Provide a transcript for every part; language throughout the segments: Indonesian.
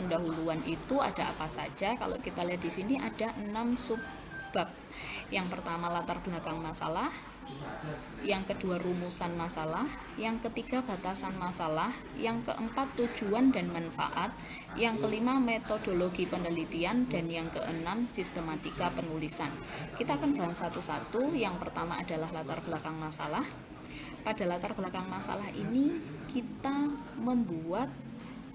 pendahuluan itu ada apa saja? Kalau kita lihat di sini ada 6 subbab. Yang pertama latar belakang masalah, yang kedua rumusan masalah, yang ketiga batasan masalah, yang keempat tujuan dan manfaat, yang kelima metodologi penelitian, dan yang keenam sistematika penulisan. Kita akan bahas satu-satu. Yang pertama adalah latar belakang masalah. Pada latar belakang masalah ini kita membuat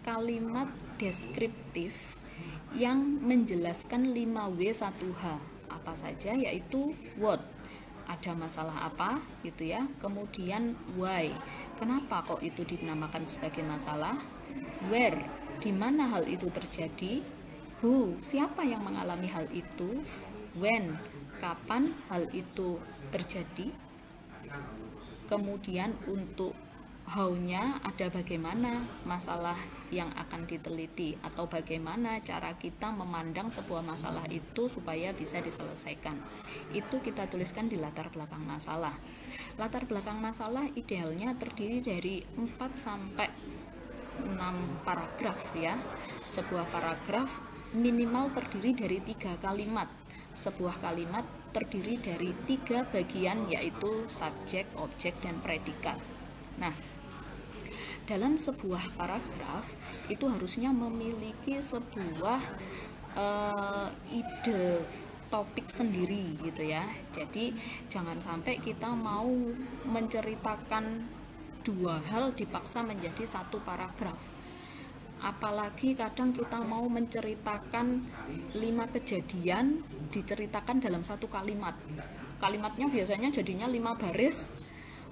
kalimat deskriptif yang menjelaskan 5W1H. Apa saja? Yaitu what, ada masalah apa gitu ya, kemudian why, kenapa kok itu dinamakan sebagai masalah, where, di mana hal itu terjadi, who, siapa yang mengalami hal itu, when, kapan hal itu terjadi, kemudian untuk how-nya ada bagaimana masalah yang akan diteliti atau bagaimana cara kita memandang sebuah masalah itu supaya bisa diselesaikan. Itu kita tuliskan di latar belakang masalah. Latar belakang masalah idealnya terdiri dari 4 sampai 6 paragraf ya. Sebuah paragraf minimal terdiri dari 3 kalimat. Sebuah kalimat terdiri dari 3 bagian, yaitu subjek, objek, dan predikat. Nah, dalam sebuah paragraf itu harusnya memiliki sebuah ide topik sendiri gitu ya. Jadi jangan sampai kita mau menceritakan 2 hal dipaksa menjadi 1 paragraf. Apalagi kadang kita mau menceritakan 5 kejadian diceritakan dalam 1 kalimat. Kalimatnya biasanya jadinya 5 baris,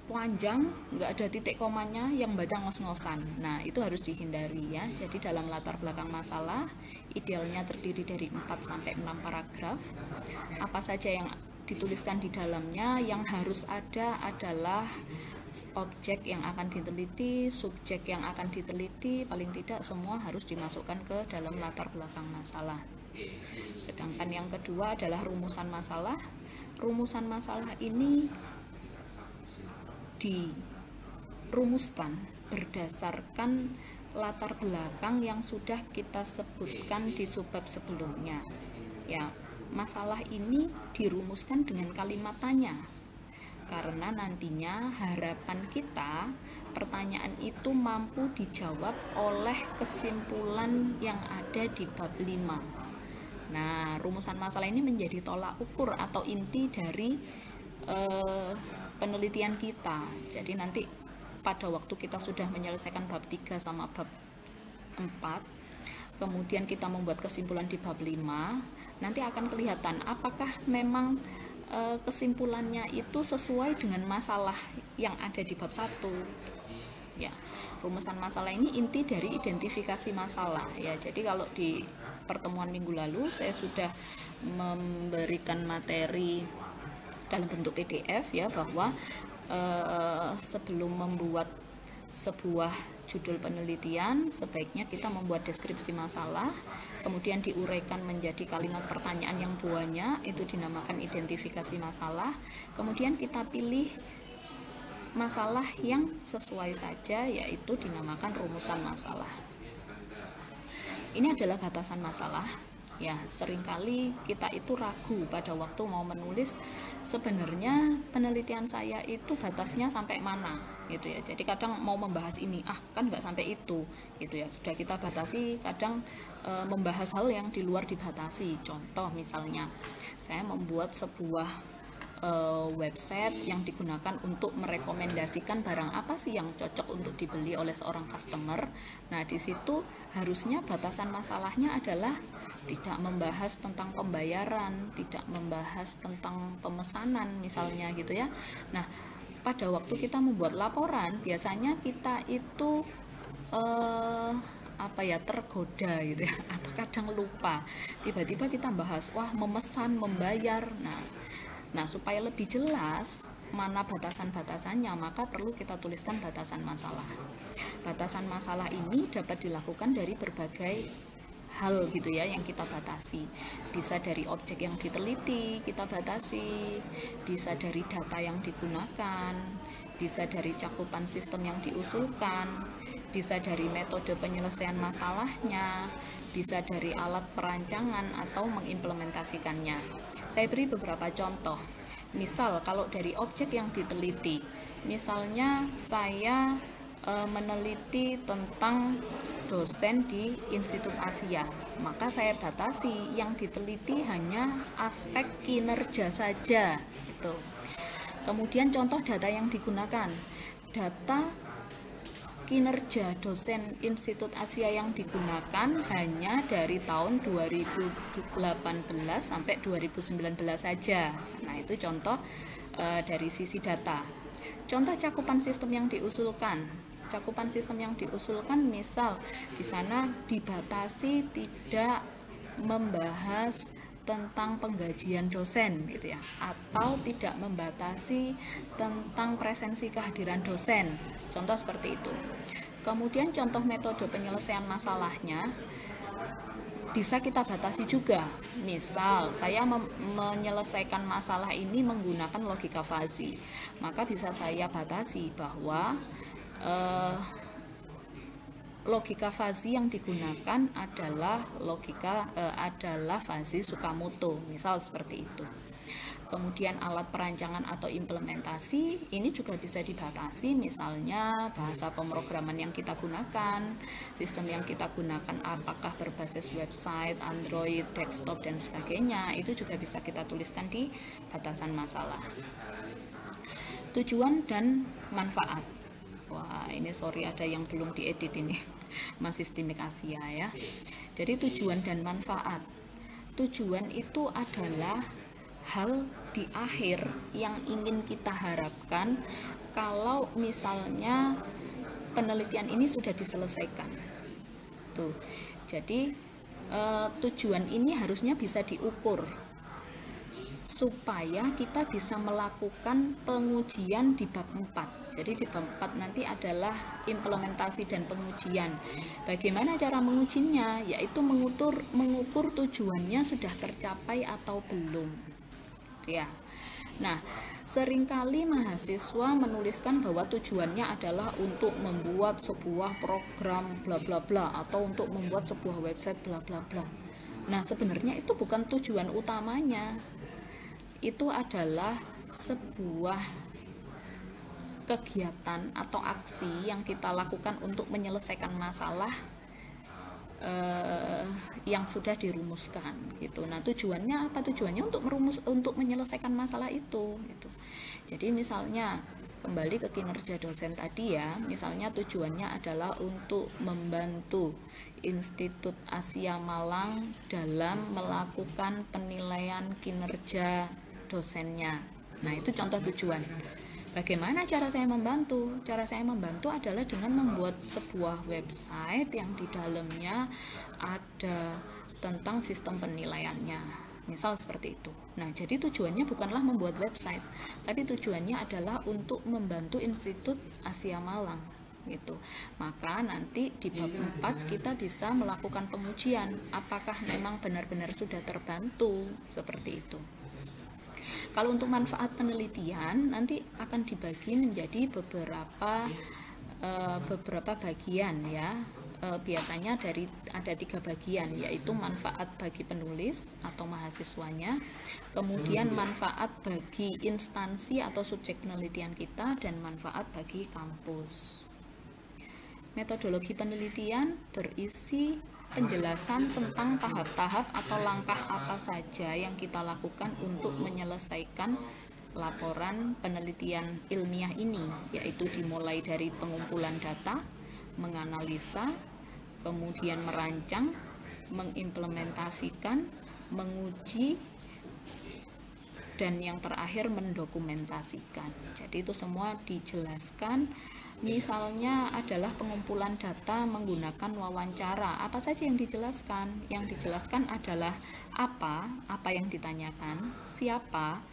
panjang, nggak ada titik komanya, yang baca ngos-ngosan. Nah, itu harus dihindari ya. Jadi dalam latar belakang masalah idealnya terdiri dari 4 sampai 6 paragraf. Apa saja yang dituliskan di dalamnya? Yang harus ada adalah objek yang akan diteliti, subjek yang akan diteliti, paling tidak semua harus dimasukkan ke dalam latar belakang masalah. Sedangkan yang kedua adalah rumusan masalah. Rumusan masalah ini dirumuskan berdasarkan latar belakang yang sudah kita sebutkan di subbab sebelumnya. Ya, masalah ini dirumuskan dengan kalimat tanya. Karena nantinya harapan kita pertanyaan itu mampu dijawab oleh kesimpulan yang ada di bab 5. Nah, rumusan masalah ini menjadi tolak ukur atau inti dari penelitian kita. Jadi nanti pada waktu kita sudah menyelesaikan bab 3 sama bab 4, kemudian kita membuat kesimpulan di bab 5, nanti akan kelihatan apakah memang kesimpulannya itu sesuai dengan masalah yang ada di bab 1. Ya, rumusan masalah ini inti dari identifikasi masalah ya. Jadi kalau di pertemuan minggu lalu saya sudah memberikan materi dalam bentuk PDF ya, bahwa sebelum membuat sebuah judul penelitian sebaiknya kita membuat deskripsi masalah, kemudian diuraikan menjadi kalimat pertanyaan yang banyak, itu dinamakan identifikasi masalah, kemudian kita pilih masalah yang sesuai saja, yaitu dinamakan rumusan masalah. Ini adalah batasan masalah. Ya, seringkali kita itu ragu pada waktu mau menulis, sebenarnya penelitian saya itu batasnya sampai mana gitu ya. Jadi kadang mau membahas ini, kan nggak sampai itu gitu ya, sudah kita batasi. Kadang membahas hal yang di luar dibatasi. Contoh misalnya saya membuat sebuah website yang digunakan untuk merekomendasikan barang apa sih yang cocok untuk dibeli oleh seorang customer. Nah, di situ harusnya batasan masalahnya adalah tidak membahas tentang pembayaran, tidak membahas tentang pemesanan misalnya gitu ya. Nah, pada waktu kita membuat laporan biasanya kita itu tergoda gitu ya, atau kadang lupa. Tiba-tiba kita bahas, memesan, membayar. Nah, supaya lebih jelas mana batasan-batasannya, maka perlu kita tuliskan batasan masalah. Batasan masalah ini dapat dilakukan dari berbagai hal gitu ya yang kita batasi. Bisa dari objek yang diteliti kita batasi, bisa dari data yang digunakan, bisa dari cakupan sistem yang diusulkan, bisa dari metode penyelesaian masalahnya, bisa dari alat perancangan atau mengimplementasikannya. Saya beri beberapa contoh. Misal kalau dari objek yang diteliti, misalnya saya meneliti tentang dosen di Institut Asia, maka saya batasi yang diteliti hanya aspek kinerja saja gitu. Kemudian contoh data yang digunakan, data kinerja dosen Institut Asia yang digunakan hanya dari tahun 2018 sampai 2019 saja. Nah, itu contoh dari sisi data. Contoh cakupan sistem yang diusulkan. Cakupan sistem yang diusulkan misal di sana dibatasi tidak membahas tentang penggajian dosen gitu ya, atau tidak membatasi tentang presensi kehadiran dosen. Contoh seperti itu. Kemudian contoh metode penyelesaian masalahnya bisa kita batasi juga. Misal saya menyelesaikan masalah ini menggunakan logika fuzzy, maka bisa saya batasi bahwa logika fuzzy yang digunakan adalah adalah fuzzy Tsukamoto, misal seperti itu. Kemudian alat perancangan atau implementasi ini juga bisa dibatasi, misalnya bahasa pemrograman yang kita gunakan, sistem yang kita gunakan apakah berbasis website, Android, desktop dan sebagainya, itu juga bisa kita tuliskan di batasan masalah. Tujuan dan manfaat. Wah, ini sorry ada yang belum diedit ini. Masih Sistemik Asia ya. Jadi tujuan dan manfaat. Tujuan itu adalah hal di akhir yang ingin kita harapkan kalau misalnya penelitian ini sudah diselesaikan. Tuh. Jadi tujuan ini harusnya bisa diukur supaya kita bisa melakukan pengujian di bab 4. Jadi di bab 4 nanti adalah implementasi dan pengujian. Bagaimana cara mengujinya? Yaitu mengukur tujuannya sudah tercapai atau belum. Ya. Nah, seringkali mahasiswa menuliskan bahwa tujuannya adalah untuk membuat sebuah program bla bla bla atau untuk membuat sebuah website bla bla bla. Nah, sebenarnya itu bukan tujuan utamanya. Itu adalah sebuah kegiatan atau aksi yang kita lakukan untuk menyelesaikan masalah yang sudah dirumuskan gitu. Nah, tujuannya apa? Tujuannya untuk menyelesaikan masalah itu gitu. Jadi misalnya kembali ke kinerja dosen tadi ya, misalnya tujuannya adalah untuk membantu Institut Asia Malang dalam melakukan penilaian kinerja dosennya. Nah, itu contoh tujuan. Bagaimana cara saya membantu? Cara saya membantu adalah dengan membuat sebuah website yang di dalamnya ada tentang sistem penilaiannya. Misal seperti itu. Nah, jadi tujuannya bukanlah membuat website, tapi tujuannya adalah untuk membantu Institut Asia Malang gitu. Maka nanti di bab 4 kita bisa melakukan pengujian apakah memang benar-benar sudah terbantu seperti itu. Kalau untuk manfaat penelitian nanti akan dibagi menjadi beberapa bagian ya. Biasanya ada 3 bagian, yaitu manfaat bagi penulis atau mahasiswanya, kemudian manfaat bagi instansi atau subjek penelitian kita, dan manfaat bagi kampus. Metodologi penelitian berisi penjelasan tentang tahap-tahap atau langkah apa saja yang kita lakukan untuk menyelesaikan laporan penelitian ilmiah ini, yaitu dimulai dari pengumpulan data, menganalisa, kemudian merancang, mengimplementasikan, menguji, dan yang terakhir mendokumentasikan. Jadi itu semua dijelaskan. Misalnya adalah pengumpulan data menggunakan wawancara. Apa saja yang dijelaskan? Yang dijelaskan adalah apa yang ditanyakan, siapa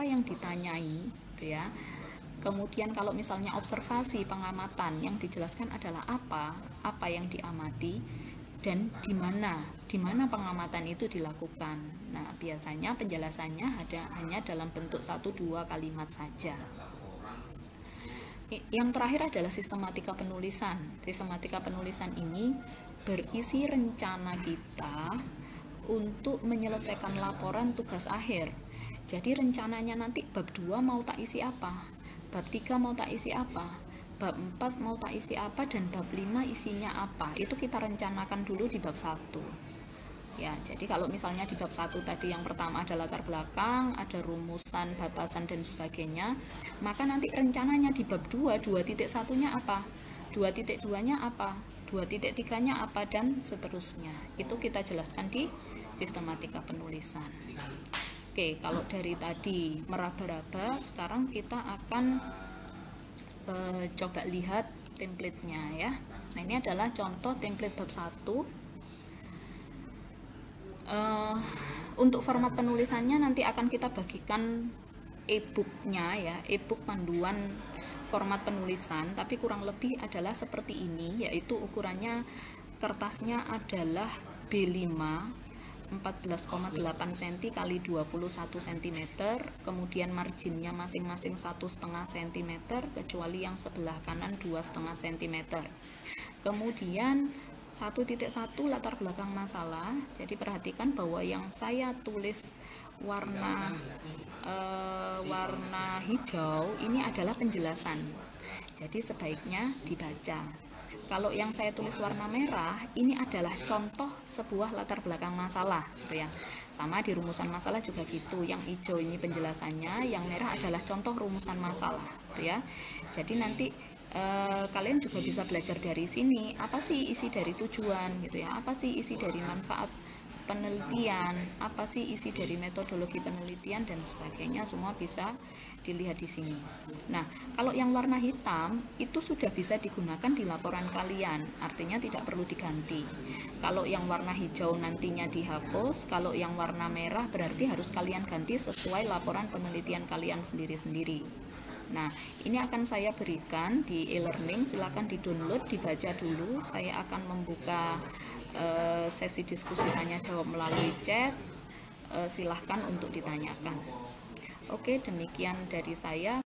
yang ditanyai, gitu ya. Kemudian kalau misalnya observasi, pengamatan, yang dijelaskan adalah apa yang diamati dan di mana pengamatan itu dilakukan. Nah, biasanya penjelasannya hanya dalam bentuk 1-2 kalimat saja. Yang terakhir adalah sistematika penulisan. Sistematika penulisan ini berisi rencana kita untuk menyelesaikan laporan tugas akhir. Jadi rencananya nanti bab 2 mau tak isi apa, bab 3 mau tak isi apa, bab 4 mau tak isi apa, dan bab 5 isinya apa. Itu kita rencanakan dulu di bab 1. Ya, jadi kalau misalnya di bab 1 tadi yang pertama ada latar belakang, ada rumusan, batasan, dan sebagainya, maka nanti rencananya di bab 2, 2.1-nya apa, 2.2-nya apa, 2.3-nya apa, dan seterusnya. Itu kita jelaskan di sistematika penulisan. Oke, kalau dari tadi meraba-raba, sekarang kita akan coba lihat template-nya ya. Nah, ini adalah contoh template bab 1. Untuk format penulisannya nanti akan kita bagikan e-booknya ya, e-book panduan format penulisan, tapi kurang lebih adalah seperti ini, yaitu ukurannya kertasnya adalah B5 14,8 cm kali 21 cm, kemudian marginnya masing-masing 1,5 cm, kecuali yang sebelah kanan 2,5 cm. Kemudian 1.1 latar belakang masalah. Jadi perhatikan bahwa yang saya tulis warna hijau ini adalah penjelasan. Jadi sebaiknya dibaca. Kalau yang saya tulis warna merah ini adalah contoh sebuah latar belakang masalah, gitu ya. Sama di rumusan masalah juga gitu. Yang hijau ini penjelasannya, yang merah adalah contoh rumusan masalah, gitu ya. Jadi nanti kalian juga bisa belajar dari sini apa sih isi dari tujuan, gitu ya, apa sih isi dari manfaat penelitian, apa sih isi dari metodologi penelitian, dan sebagainya, semua bisa dilihat di sini. Nah, kalau yang warna hitam itu sudah bisa digunakan di laporan kalian, artinya tidak perlu diganti. Kalau yang warna hijau nantinya dihapus, kalau yang warna merah berarti harus kalian ganti sesuai laporan penelitian kalian sendiri-sendiri. Nah, ini akan saya berikan di e-learning, silakan di-download, dibaca dulu. Saya akan membuka sesi diskusi tanya jawab melalui chat. Silahkan untuk ditanyakan. Oke, demikian dari saya.